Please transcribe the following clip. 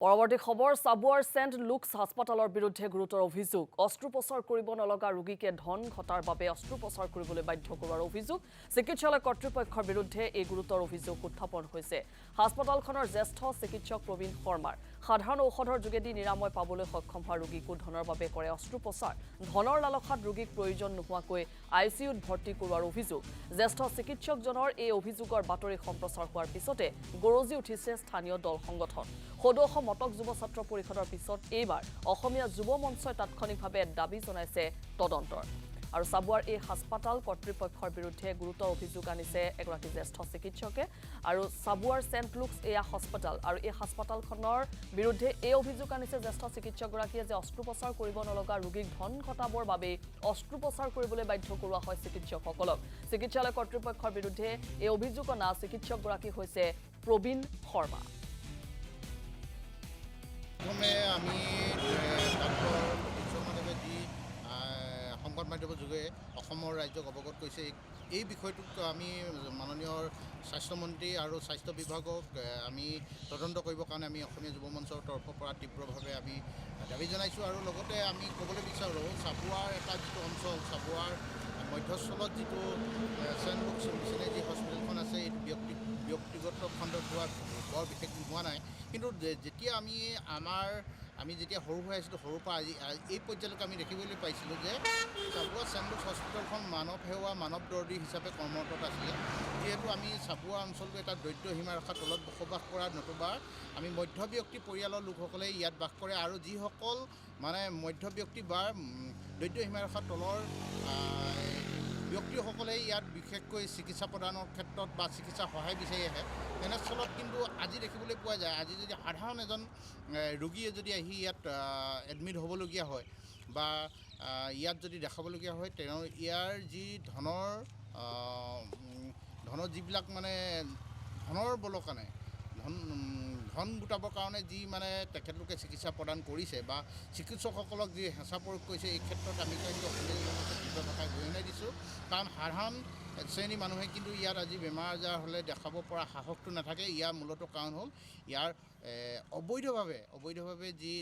পৰৱৰ্তী খবৰ সাবুৱাৰ Saint looks হাস্পাতালৰ বিৰুদ্ধে গুৰুতৰ অভিযোগ অস্ত্ৰোপচাৰ কৰিব নলগা ৰোগীকে ধন ঘটাৰ বাবে অস্ত্ৰোপচাৰ কৰিবলৈ বাধ্য কৰোৱাৰ অভিযোগ চিকিৎসালয় কৰ্তৃপক্ষৰ বিৰুদ্ধে এই গুৰুতৰ অভিযোগ উত্থাপন হৈছে হাস্পাতালখনৰ জ্যেষ্ঠ চিকিৎসক প্ৰবীণ শৰ্মাৰ সাধাৰণ ঔষধৰ যোগেদি নিৰাময় পাবলৈ সক্ষম হোৱা ৰোগীকো ধনৰ বাবে কৰে অস্ত্ৰোপচাৰ ধনৰ লালসাত ৰোগীক প্ৰয়োজন নোহোৱাকৈ আইচিইউত ভৰ্তি কৰোৱাৰ অভিযোগ জ্যেষ্ঠ চিকিৎসকজনৰ এই অভিযোগৰ বাতৰি সম্প্ৰচাৰ হোৱাৰ পিছতে গৰজি উঠিছে স্থানীয় দল সংগঠন সদৌ মটক যুৱ ছাত্ৰ পৰিষদৰ পিছত এইবাৰ অসমীয়া যুৱ মঞ্চই তাৎক্ষণিকভাৱে দাবী জনাইছে তদন্তৰ আৰু সাবুৱাৰ এই হাস্পাতাল কৰ্তৃপক্ষৰ বিৰুদ্ধে গুৰুতৰ অভিযোগ আনিছে এগৰাকী জ্যেষ্ঠ চিকিৎসকে আৰু সাবুৱাৰ সেন্ট লুকছ এয়া হাস্পাতাল আৰু এই হাস্পাতালখনৰ বিৰুদ্ধে এই অভিযোগ আনিছে জ্যেষ্ঠ চিকিৎসকগৰাকীয়ে যে অস্ত্ৰোপচাৰ কৰিব নলগা ৰোগীক ধন ঘটাবৰ বাবে অস্ত্ৰোপচাৰ কৰিবলৈ বাধ্য কৰোৱা হয় চিকিৎসকসকলক চিকিৎসালয় কৰ্তৃপক্ষৰ বিৰুদ্ধে এই অভিযোগ অনা চিকিৎসকগৰাকী হৈছে প্ৰবীণ শৰ্মা প্ৰথমে আমি ডাক্তৰ বিশ্বমানৱে যি সংবাদ মাধ্যমৰ যোগে অসমৰ ৰাজ্যক অৱগত কৰিছে এই বিষয়টোক আমি মাননীয় স্বাস্থ্যমন্ত্ৰী আৰু স্বাস্থ্য বিভাগক আমি তদন্ত কৰিবৰ কাৰণে আমি অসমীয়া যুৱ মঞ্চৰ তৰফৰ পৰা তীব্ৰভাৱে আমি দাবী জনাইছোঁ আৰু লগতে আমি ক'বলৈ বিচাৰোঁ সাবুৱাৰ এটা যিটো অঞ্চল সাবুৱাৰ মধ্যস্থলত যিটো সেন্ট লুকছ মিছনেৰী হস্পিটেলখন আছে এইটো ব্যক্তিগত খণ্ডত হোৱা বৰ বিশেষ হোৱা নাই কিন্তু যেতিয়া আমি যেতিয়া সৰু হৈ আছিলোঁ সৰুৰ পৰা এই পৰ্যায়লৈকে আমি দেখিবলৈ পাইছিলোঁ যে সাবুৱা সেন্ট লুকছ হস্পিটেলখন মানৱ সেৱা মানৱ দৰ্দী হিচাপে কৰ্মৰত আছিলে যিহেতু আমি সাবুৱা অঞ্চলটো এটা দৰিদ্ৰ সীমাৰেখাৰ তলত বসবাস কৰা নতুবা আমি মধ্যব্যক্তি পৰিয়ালৰ লোকসকলে ইয়াত বাস কৰে আৰু যিসকল মানে মধ্যব্যক্তি বা দৰিদ্ৰ সীমাৰেখাৰ তলৰ ব্যক্তিসকলে ইয়াত বিশেষকৈ চিকিৎসা প্ৰদানৰ ক্ষেত্ৰত বা চিকিৎসা সহায় বিচাৰি আহে তেনেস্থলত কিন্তু আজি দেখিবলৈ পোৱা যায় আজি যদি সাধাৰণ এজন ৰোগীয়ে যদি আহি ইয়াত এডমিট হ'বলগীয়া হয় বা ইয়াত যদি দেখাবলগীয়া হয় তেওঁ ইয়াৰ যি ধনৰ যিবিলাক মানে ধনৰ বলৰ কাৰণে ধন গোটাবৰ কাৰণে যি মানে তেখেতলোকে চিকিৎসা প্ৰদান কৰিছে বা চিকিৎসকসকলক যি হেঁচা প্ৰয়োগ কৰিছে এই ক্ষেত্ৰত আমি কিন্তু তীব্ৰ ভাষাই গৰিহণাই দিছোঁ কাৰণ সাধাৰণ শ্ৰেণীৰ মানুহে কিন্তু ইয়াত আজি বেমাৰ আজাৰ হ'লে দেখাব পৰা সাহসটো নাথাকে ইয়াৰ মূলত কাৰণ হ'ল ইয়াৰ অবৈধভাৱে যি